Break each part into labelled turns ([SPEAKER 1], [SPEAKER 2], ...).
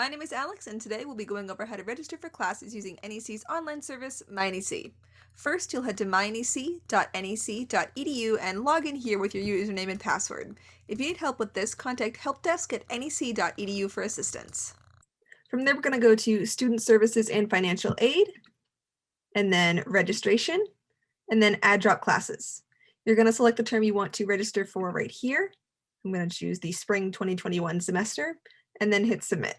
[SPEAKER 1] My name is Alex, and today we'll be going over how to register for classes using NEC's online service, MyNEC. First, you'll head to mynec.nec.edu and log in here with your username and password. If you need help with this, contact helpdesk@nec.edu for assistance. From there, we're going to go to Student Services and Financial Aid, and then Registration, and then Add Drop Classes. You're going to select the term you want to register for right here. I'm going to choose the Spring 2021 semester, and then hit Submit.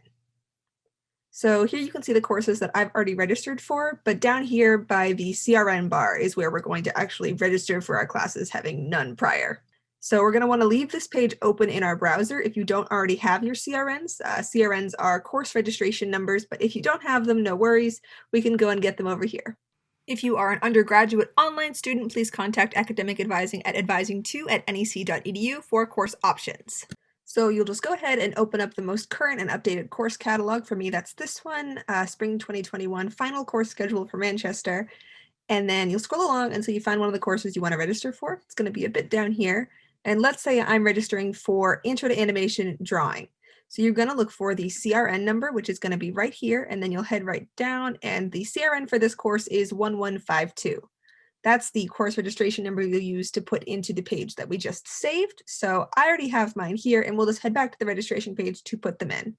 [SPEAKER 1] So here you can see the courses that I've already registered for, but down here by the CRN bar is where we're going to actually register for our classes having none prior. So we're going to want to leave this page open in our browser if you don't already have your CRNs. CRNs are course registration numbers, but if you don't have them, no worries. We can go and get them over here. If you are an undergraduate online student, please contact Academic Advising at advising2@nec.edu for course options. So you'll just go ahead and open up the most current and updated course catalog. For me, that's this one, Spring 2021 Final Course Schedule for Manchester. And then you'll scroll along until you find one of the courses you want to register for. It's going to be a bit down here. And let's say I'm registering for Intro to Animation Drawing. So you're going to look for the CRN number, which is going to be right here, and then you'll head right down, and the CRN for this course is 1152. That's the course registration number you'll use to put into the page that we just saved. So I already have mine here, and we'll just head back to the registration page to put them in.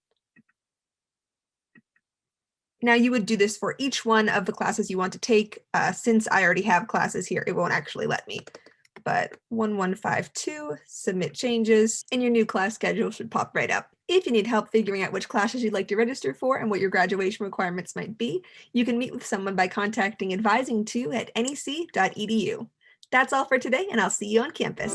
[SPEAKER 1] Now you would do this for each one of the classes you want to take. Since I already have classes here, it won't actually let me. But 1152, submit changes, and your new class schedule should pop right up. If you need help figuring out which classes you'd like to register for and what your graduation requirements might be, you can meet with someone by contacting advising2@nec.edu. That's all for today, and I'll see you on campus.